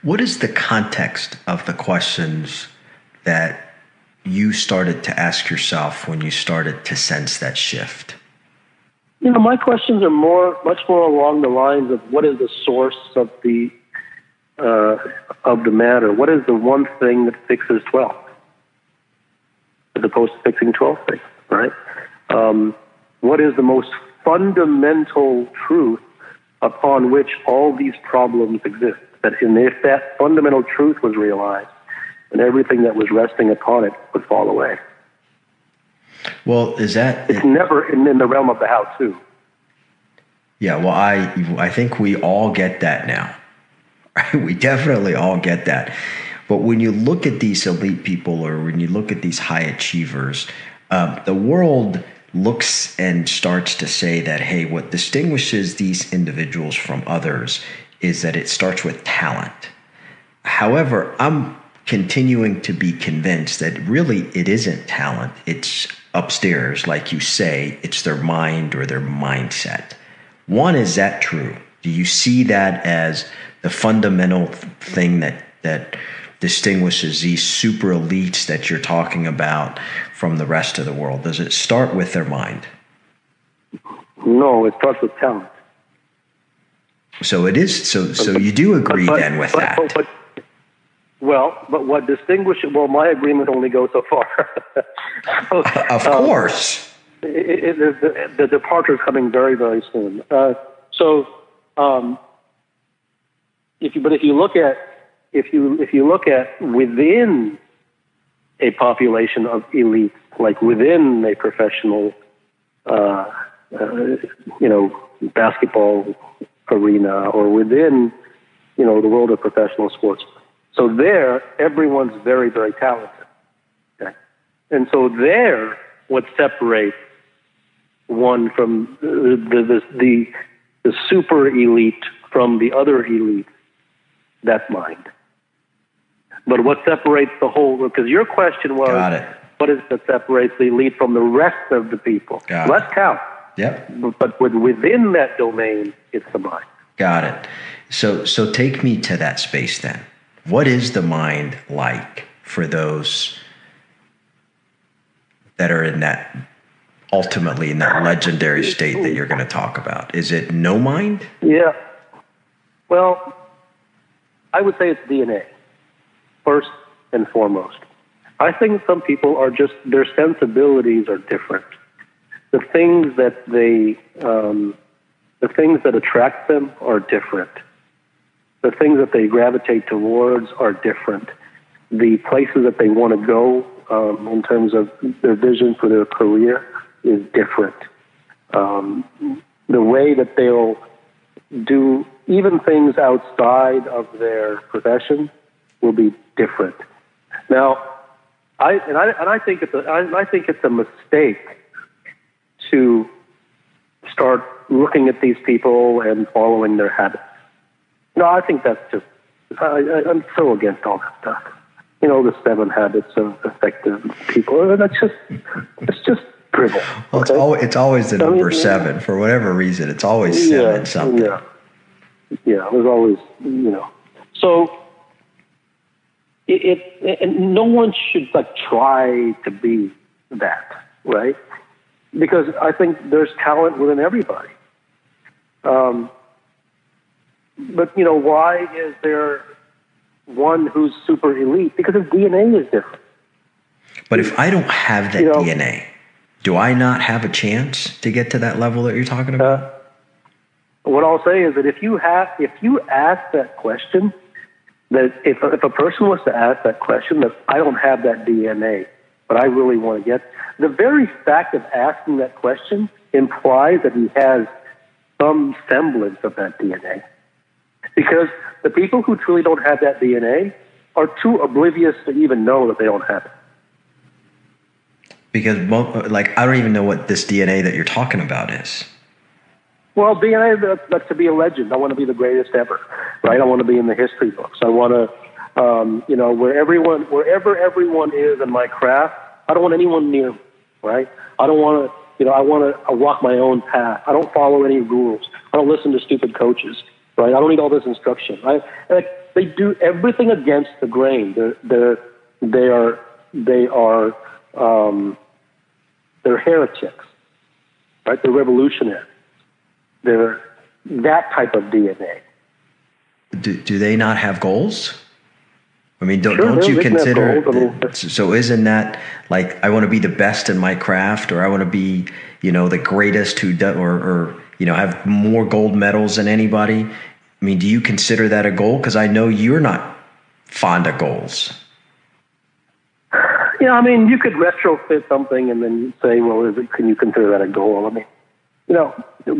What is the context of the questions that you started to ask yourself when you started to sense that shift? My questions are much more along the lines of what is the source of the matter? What is the one thing that fixes 12, as opposed to fixing 12 things, right? What is the most fundamental truth upon which all these problems exist? If that fundamental truth was realized, then everything that was resting upon it would fall away. Well, it's never in the realm of the how-to. Yeah, well, I think we all get that now. Right? We definitely all get that. But when you look at these elite people, or when you look at these high achievers, the world looks and starts to say that, hey, what distinguishes these individuals from others is that it starts with talent. However, I'm continuing to be convinced that really it isn't talent. It's upstairs, like you say, it's their mind or their mindset. One, is that true? Do you see that as the fundamental thing that distinguishes these super elites that you're talking about from the rest of the world? Does it start with their mind? No, it starts with talent. So it is. So you do agree then with that? But what distinguishes? Well, my agreement only goes so far. Of course. The departure is coming very, very soon. If you look at within a population of elites, like within a professional, basketball arena, or within, the world of professional sports. So there, everyone's very, very talented. Okay? And so there, what separates one from the super elite from the other elite, that's mind. But what separates the whole, because your question was, what is it that separates the elite from the rest of the people? Let's count. Yep. But within that domain, it's the mind. Got it. So take me to that space then. What is the mind like for those that are ultimately in that legendary state that you're going to talk about? Is it no mind? Yeah. Well, I would say it's DNA, first and foremost. I think some people are their sensibilities are different. The things that attract them are different. The things that they gravitate towards are different. The places that they want to go in terms of their vision for their career is different. The way that they'll do even things outside of their profession will be different. Now, I think it's a mistake to start looking at these people and following their habits. No, I think that's just, I'm so against all that stuff. The 7 habits of effective people. It's just drivel. Well, okay? It's always the number 7 for whatever reason. It's always 7 something. Yeah, it was always, So and no one should try to be that, right? Because I think there's talent within everybody. But why is there one who's super elite? Because his DNA is different. But if I don't have that DNA, do I not have a chance to get to that level that you're talking about? What I'll say is that if you ask that question, that if a person was to ask that question, that I don't have that DNA, but I really want to get, the very fact of asking that question implies that he has some semblance of that DNA. Because the people who truly don't have that DNA are too oblivious to even know that they don't have it. Because, I don't even know what this DNA that you're talking about is. Well, DNA, that's to be a legend. I want to be the greatest ever, right? I want to be in the history books. I want to, wherever everyone is in my craft, I don't want anyone near me, right? I don't want to, I want to walk my own path. I don't follow any rules. I don't listen to stupid coaches, right? I don't need all this instruction, right? they do everything against the grain. They're heretics, right? They're revolutionary. They're that type of DNA. Do they not have goals? I mean, Sure, don't you they can have consider? goals. I mean, So isn't that like, I want to be the best in my craft, or I want to be, the greatest who does, or have more gold medals than anybody? I mean, do you consider that a goal? Because I know you're not fond of goals. Yeah, I mean, you could retrofit something and then say, well, can you consider that a goal? I mean,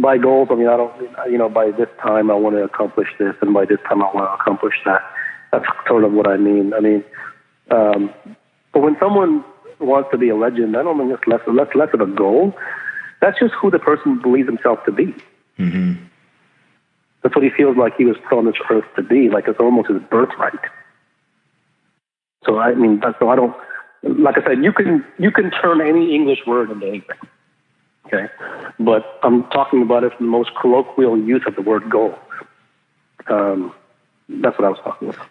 by goals, I mean, I don't, by this time I want to accomplish this, and by this time I want to accomplish that. That's sort of what I mean. I mean, but when someone wants to be a legend, I don't think it's less of a goal. That's just who the person believes himself to be. Mm-hmm. That's what he feels like he was put on this earth to be, like it's almost his birthright. So I mean, so I don't. Like I said, you can turn any English word into anything, okay? But I'm talking about it from the most colloquial use of the word goal. That's what I was talking about.